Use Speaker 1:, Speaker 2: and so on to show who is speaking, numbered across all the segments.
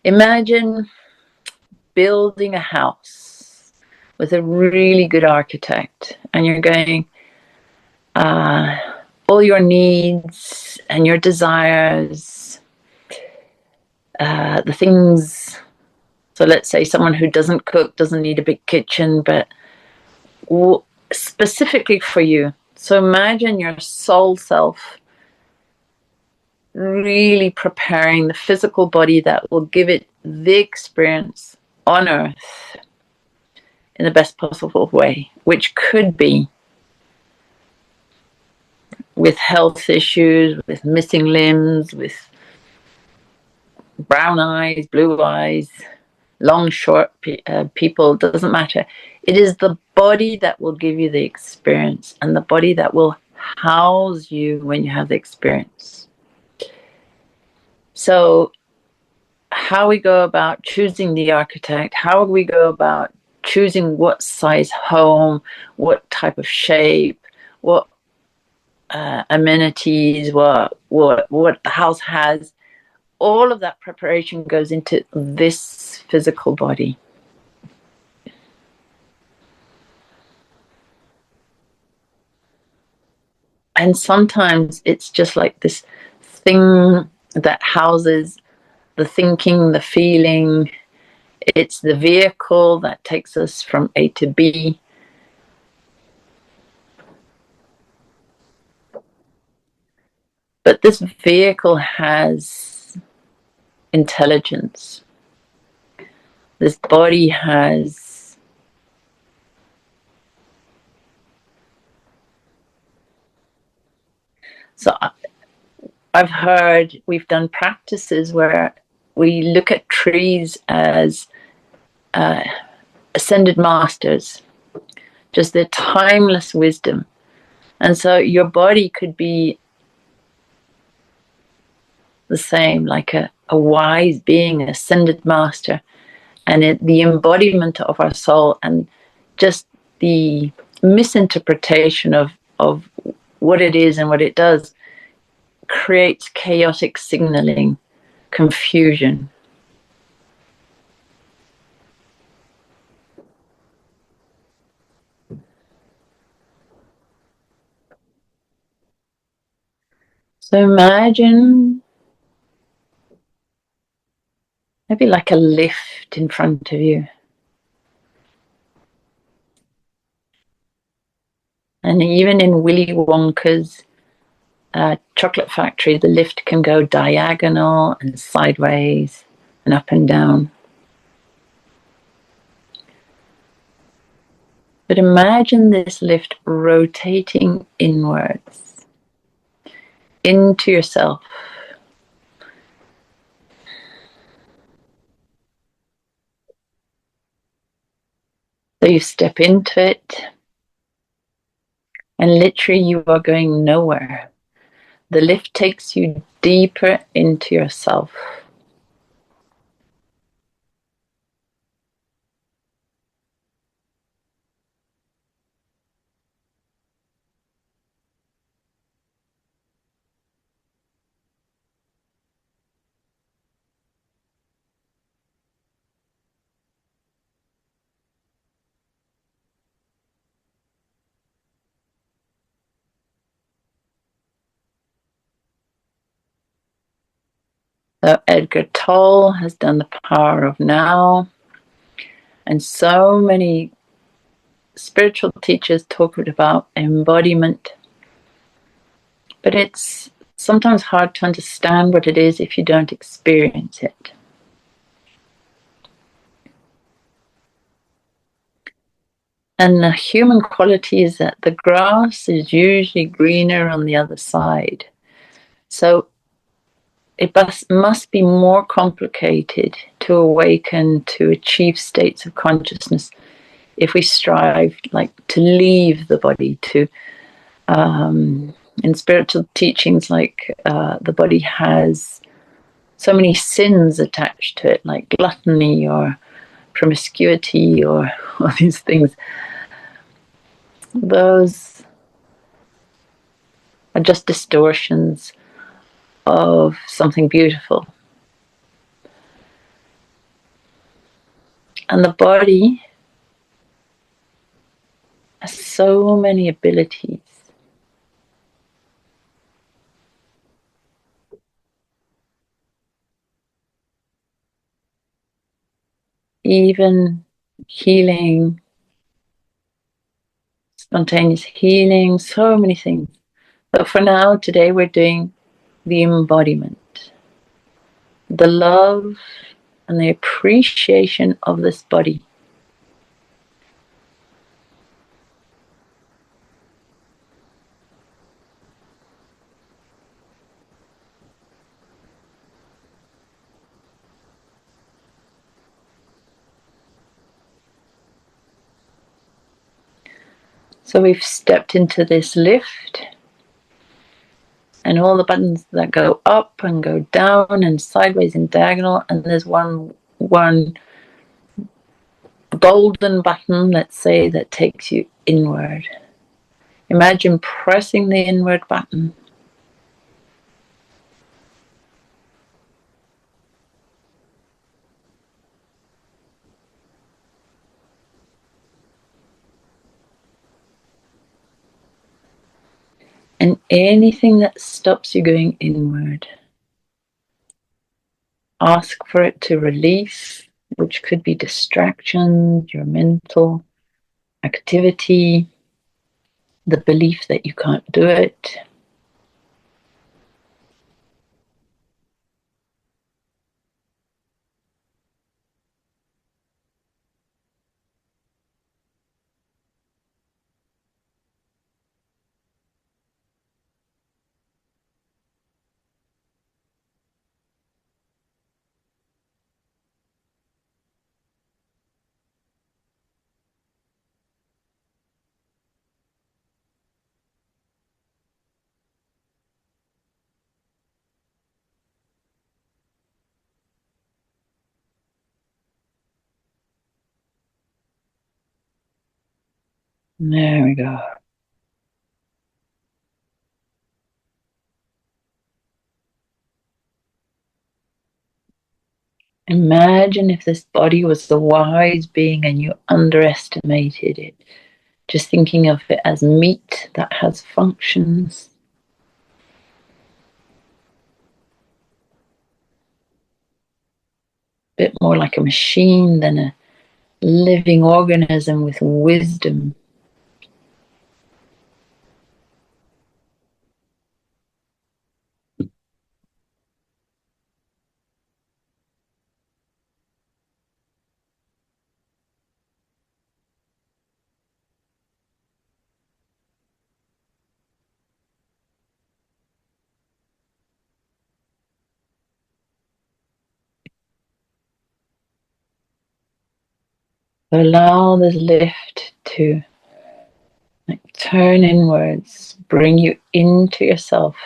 Speaker 1: Imagine building a house with a really good architect, and you're going, all your needs and your desires, the things. So let's say someone who doesn't cook doesn't need a big kitchen, but specifically for you. So imagine your soul self really preparing the physical body that will give it the experience on earth in the best possible way, which could be with health issues, with missing limbs, with brown eyes, blue eyes, long, short people, doesn't matter. It is the body that will give you the experience, and the body that will house you when you have the experience. So how we go about choosing the architect, how we go about choosing what size home, what type of shape, what amenities, what the house has, all of that preparation goes into this physical body. And sometimes it's just like this thing that houses the thinking, the feeling. It's the vehicle that takes us from A to B. But this vehicle has intelligence. This body has so I've heard, we've done practices where we look at trees as ascended masters, just their timeless wisdom. And so your body could be the same, like a wise being, an ascended master, and the embodiment of our soul, and just the misinterpretation of what it is and what it does creates chaotic signaling, confusion. So imagine maybe like a lift in front of you. And even in Willy Wonka's chocolate factory, the lift can go diagonal and sideways and up and down. But imagine this lift rotating inwards into yourself. So you step into it, and literally you are going nowhere. The lift takes you deeper into yourself. So Edgar Tolle has done The Power of Now, and so many spiritual teachers talk about embodiment, but it's sometimes hard to understand what it is if you don't experience it. And the human quality is that the grass is usually greener on the other side. So it must be more complicated to awaken, to achieve states of consciousness if we strive like to leave the body, to in spiritual teachings, like the body has so many sins attached to it, like gluttony or promiscuity or all these things. Those are just distortions of something beautiful. And the body has so many abilities. Even healing, spontaneous healing, so many things. But for now, today we're doing the embodiment, the love and the appreciation of this body. So we've stepped into this lift, and all the buttons that go up and go down and sideways and diagonal, and there's one golden button, let's say, that takes you inward. Imagine pressing the inward button. And anything that stops you going inward, ask for it to release, which could be distraction, your mental activity, the belief that you can't do it. There we go. Imagine if this body was the wise being and you underestimated it, just thinking of it as meat that has functions. A bit more like a machine than a living organism with wisdom. Allow this lift to turn inwards, bring you into yourself.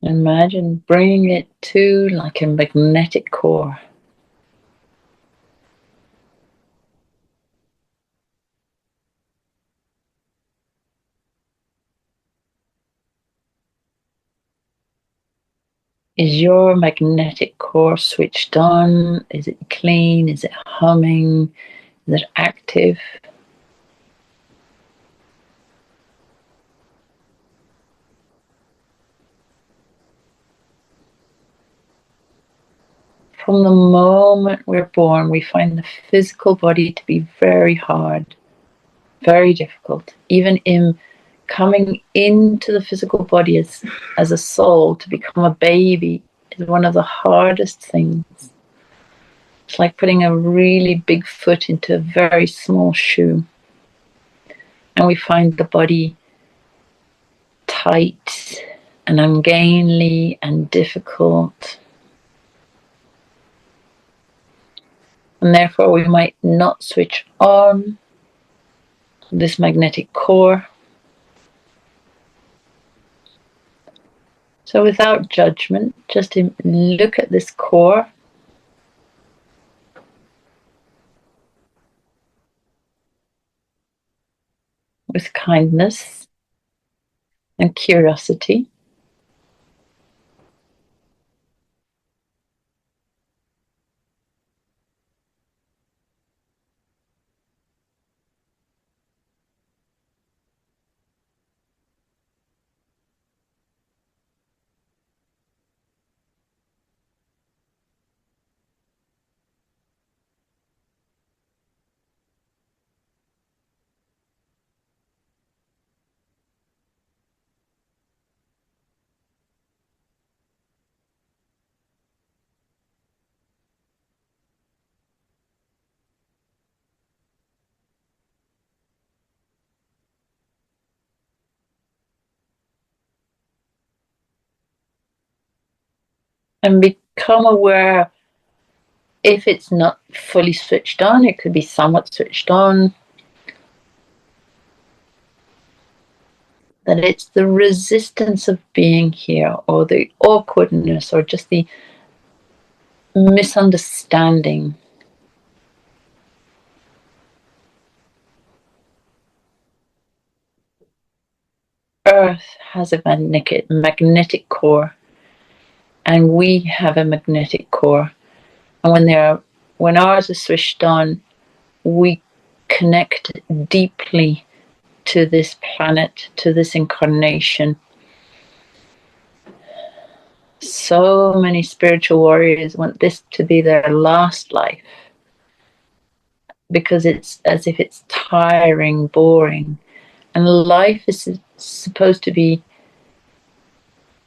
Speaker 1: Imagine bringing it to like a magnetic core. Is your magnetic core switched on? Is it clean? Is it humming? Is it active? From the moment we're born, we find the physical body to be very hard, very difficult. Even in coming into the physical body as a soul, to become a baby is one of the hardest things. It's like putting a really big foot into a very small shoe. and we find the body tight and ungainly and difficult. And therefore we might not switch on this magnetic core. So without judgment, just look at this core with kindness and curiosity. And become aware if it's not fully switched on, it could be somewhat switched on, that it's the resistance of being here, or the awkwardness, or just the misunderstanding. Earth has a magnetic core, and we have a magnetic core. And when ours is switched on, we connect deeply to this planet, to this incarnation. So many spiritual warriors want this to be their last life, because it's as if it's tiring, boring. And life is supposed to be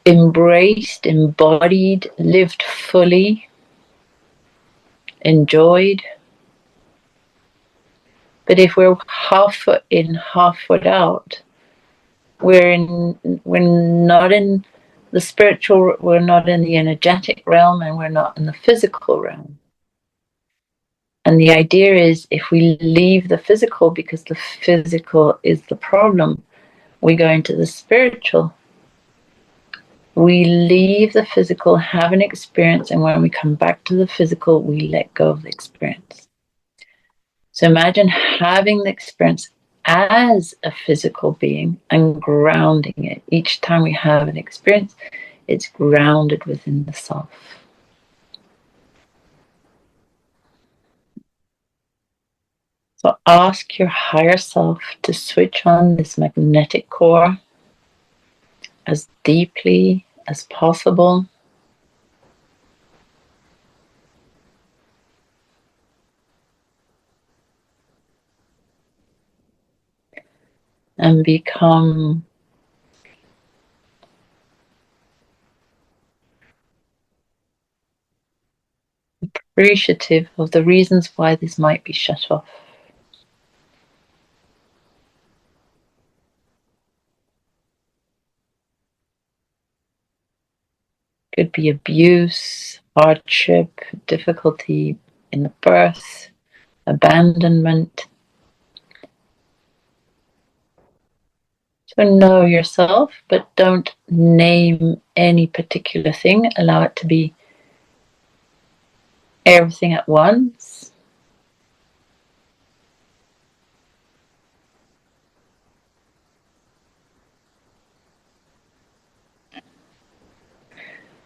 Speaker 1: embraced, embodied, lived fully, enjoyed. But if we're half foot in, half foot out, we're not in the spiritual, we're not in the energetic realm, and we're not in the physical realm. And the idea is, if we leave the physical because the physical is the problem, we go into the spiritual. We leave the physical, have an experience, and when we come back to the physical, we let go of the experience. So imagine having the experience as a physical being and grounding it. Each time we have an experience, it's grounded within the self. So ask your higher self to switch on this magnetic core as deeply as possible. And become appreciative of the reasons why this might be shut off. Could be abuse, hardship, difficulty in the birth, abandonment. So know yourself, but don't name any particular thing. Allow it to be everything at once.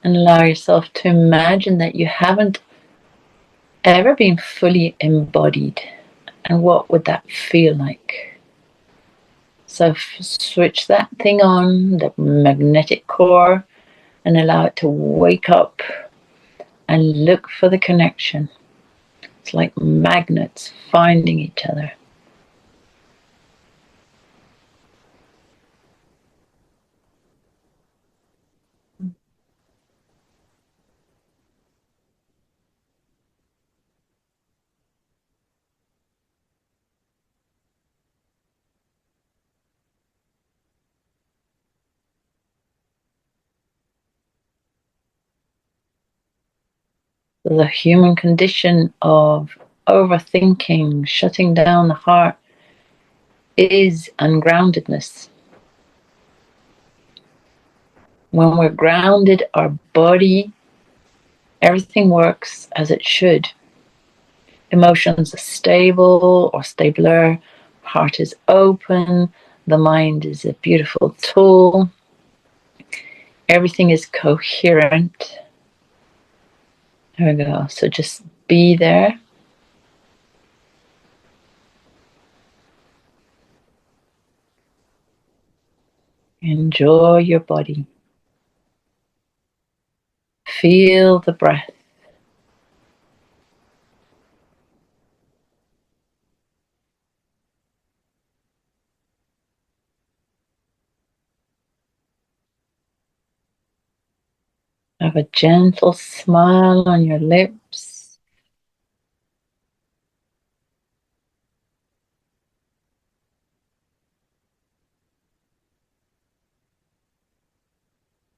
Speaker 1: And allow yourself to imagine that you haven't ever been fully embodied. And what would that feel like? So switch that thing on, the magnetic core, and allow it to wake up and look for the connection. It's like magnets finding each other. The human condition of overthinking, shutting down the heart, is ungroundedness. When we're grounded, our body, everything works as it should. Emotions are stable or stabler, heart is open, the mind is a beautiful tool, everything is coherent. There we go. So just be there. Enjoy your body. Feel the breath. Have a gentle smile on your lips.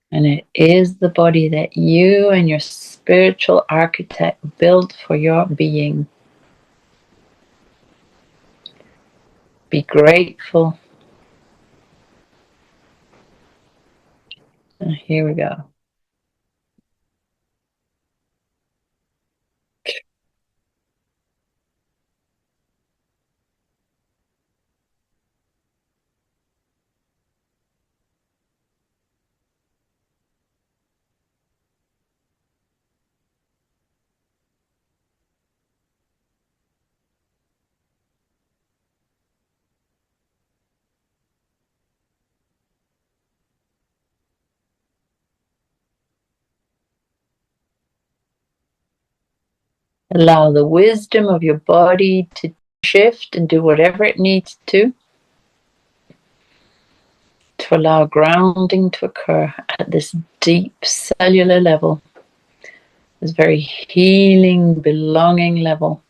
Speaker 1: And it is the body that you and your spiritual architect built for your being. Be grateful. And here we go. Allow the wisdom of your body to shift and do whatever it needs to allow grounding to occur at this deep cellular level, this very healing, belonging level.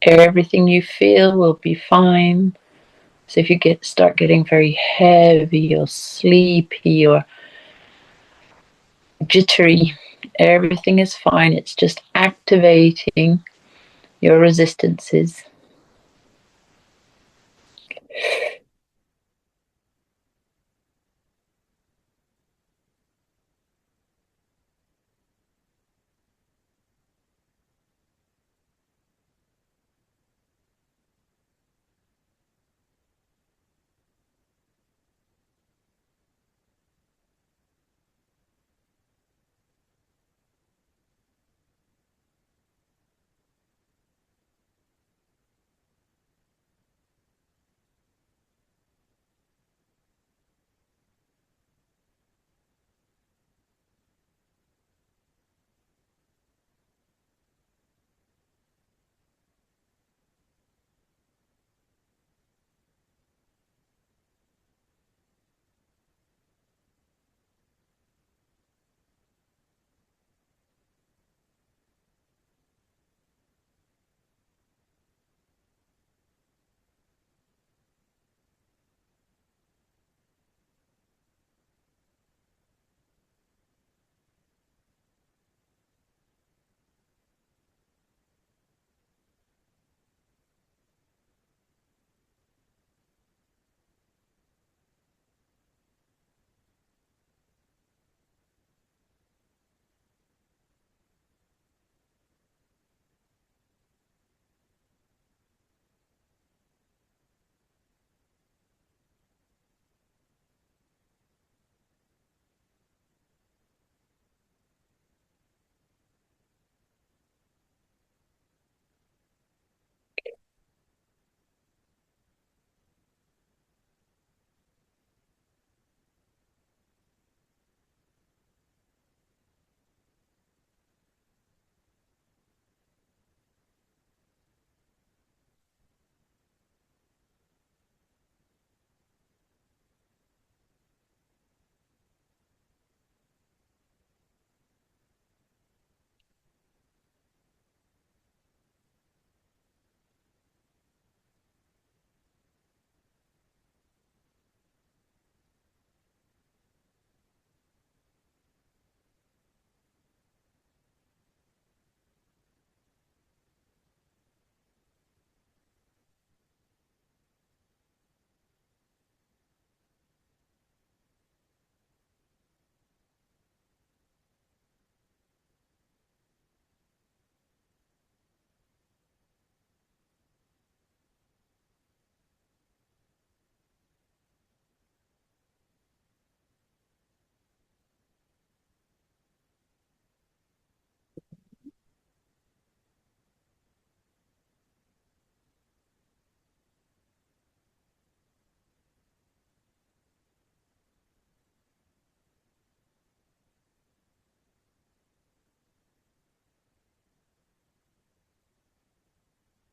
Speaker 1: Everything you feel will be fine. So if you start getting very heavy or sleepy or jittery, everything is fine. It's just activating your resistances.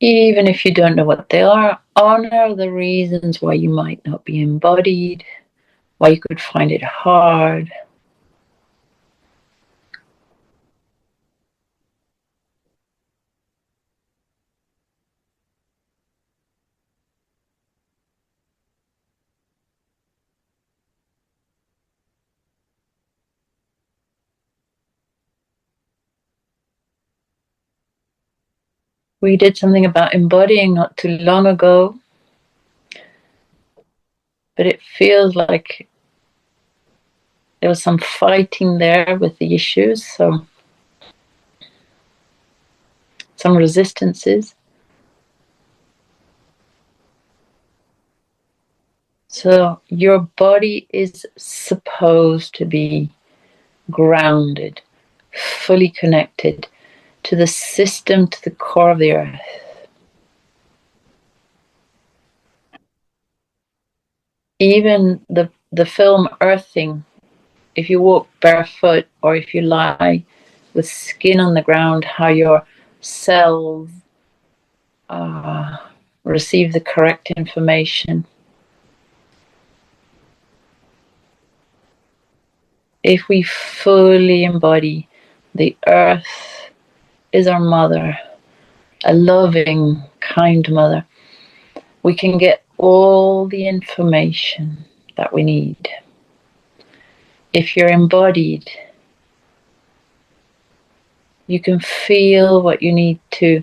Speaker 1: Even if you don't know what they are, honor the reasons why you might not be embodied, why you could find it hard. We did something about embodying not too long ago, but it feels like there was some fighting there with the issues, so some resistances. So your body is supposed to be grounded, fully connected to the system, to the core of the earth. Even the film Earthing, if you walk barefoot or if you lie with skin on the ground, how your cells uh, receive the correct information. If we fully embody the earth is our mother, a loving, kind mother, we can get all the information that we need. If you're embodied, you can feel what you need to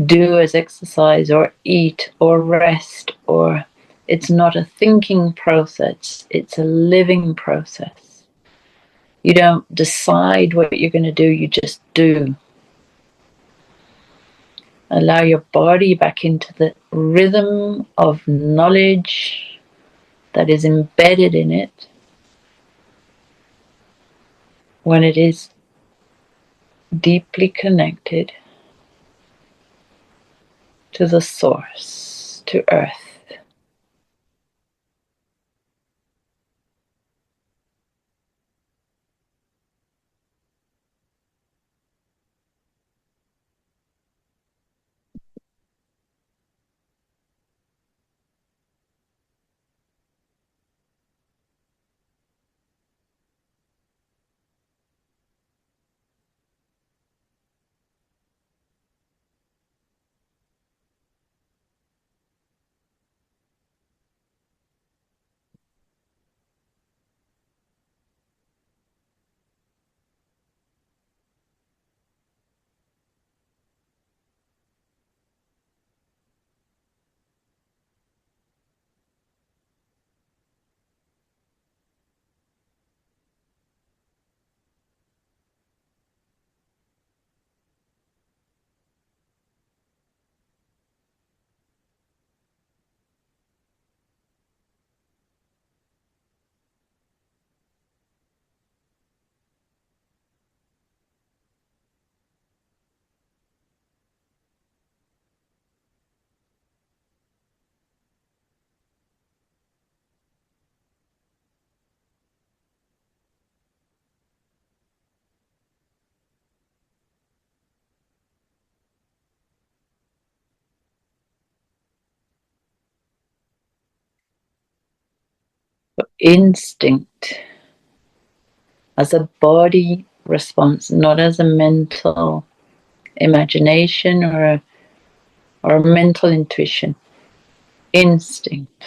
Speaker 1: do as exercise or eat or rest, or it's not a thinking process, it's a living process. You don't decide what you're going to do, you just do. Allow your body back into the rhythm of knowledge that is embedded in it when it is deeply connected to the source, to earth. Instinct as a body response, not as a mental imagination or a mental intuition. Instinct.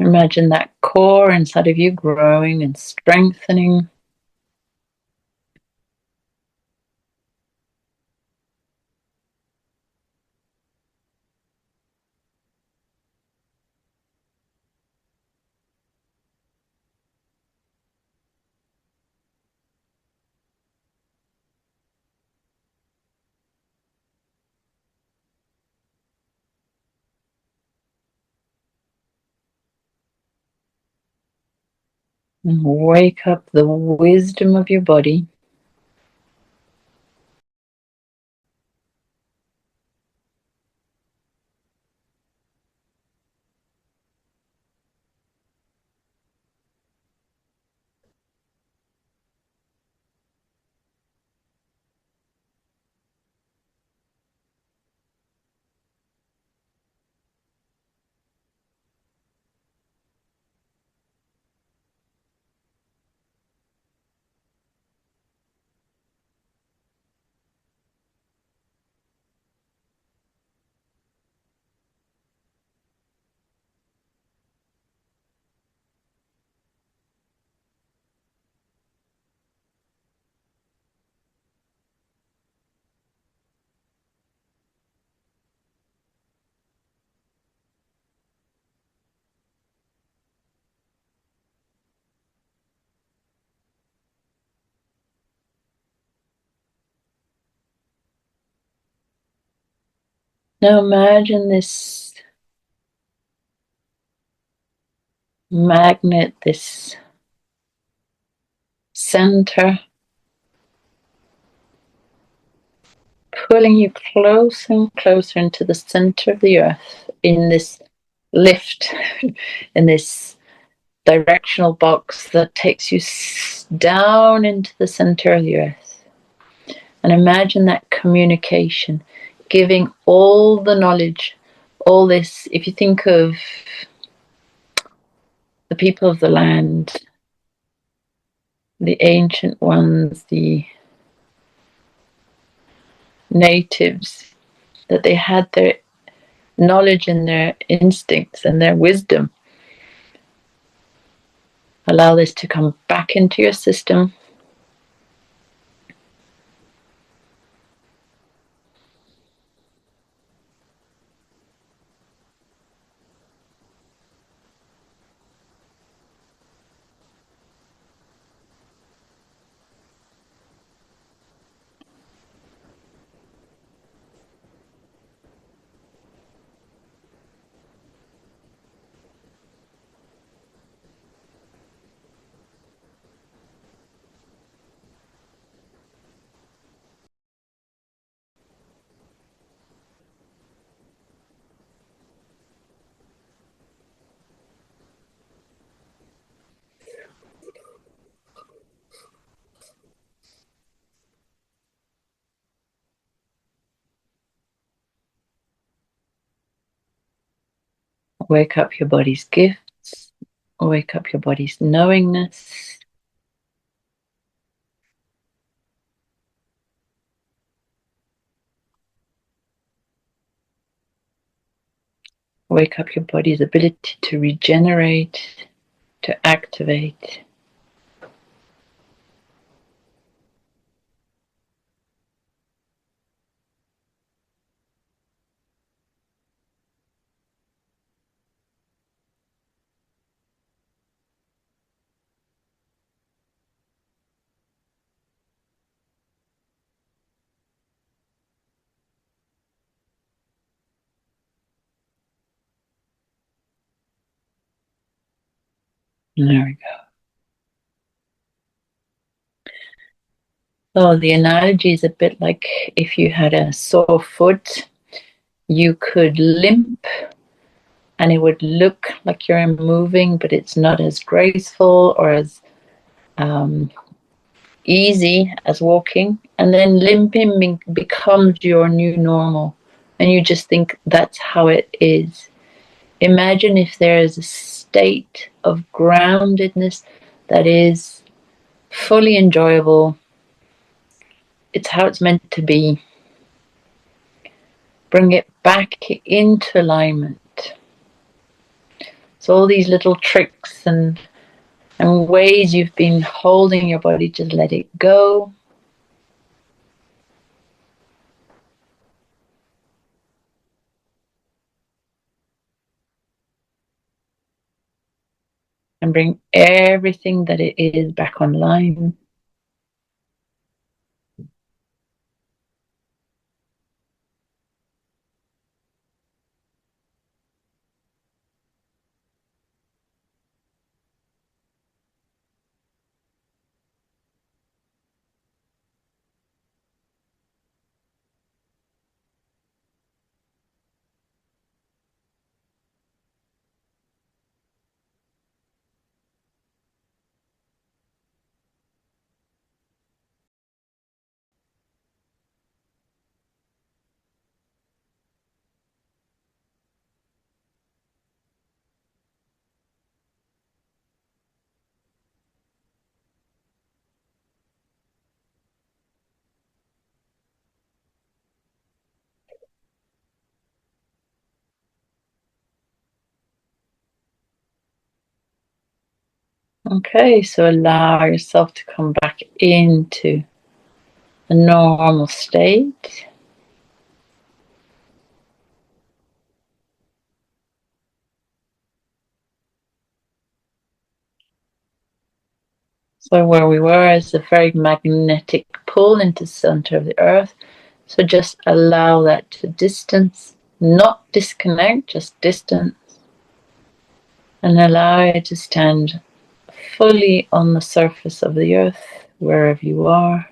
Speaker 1: Imagine that core inside of you growing and strengthening. And wake up the wisdom of your body. Now imagine this magnet, this center, pulling you closer and closer into the center of the earth in this lift, in this directional box that takes you down into the center of the earth. And imagine that communication, giving all the knowledge, all this. If you think of the people of the land, the ancient ones, the natives, that they had their knowledge and their instincts and their wisdom. Allow this to come back into your system. Wake up your body's gifts. Wake up your body's knowingness. Wake up your body's ability to regenerate, to activate. There we go. So the analogy is a bit like if you had a sore foot, you could limp and it would look like you're moving, but it's not as graceful or as easy as walking. And then limping becomes your new normal. And you just think that's how it is. Imagine if there is a state of groundedness that is fully enjoyable. It's how it's meant to be. Bring it back into alignment. So all these little tricks and ways you've been holding your body, just let it go. And bring everything that it is back online. Okay, so allow yourself to come back into a normal state. So where we were is a very magnetic pull into the center of the earth. So just allow that to distance, not disconnect, just distance. And allow it to stand fully on the surface of the earth, wherever you are.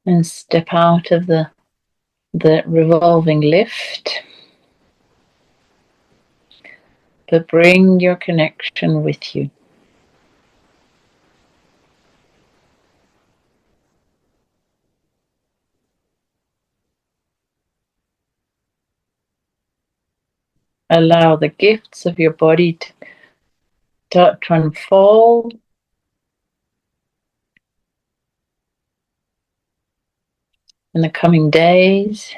Speaker 1: And step out of the revolving lift. But bring your connection with you. Allow the gifts of your body to unfold. In the coming days.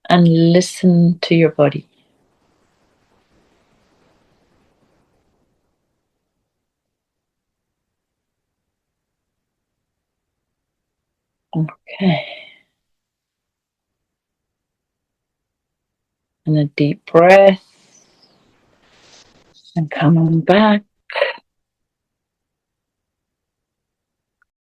Speaker 1: And listen to your body. Okay. And a deep breath. And come on back.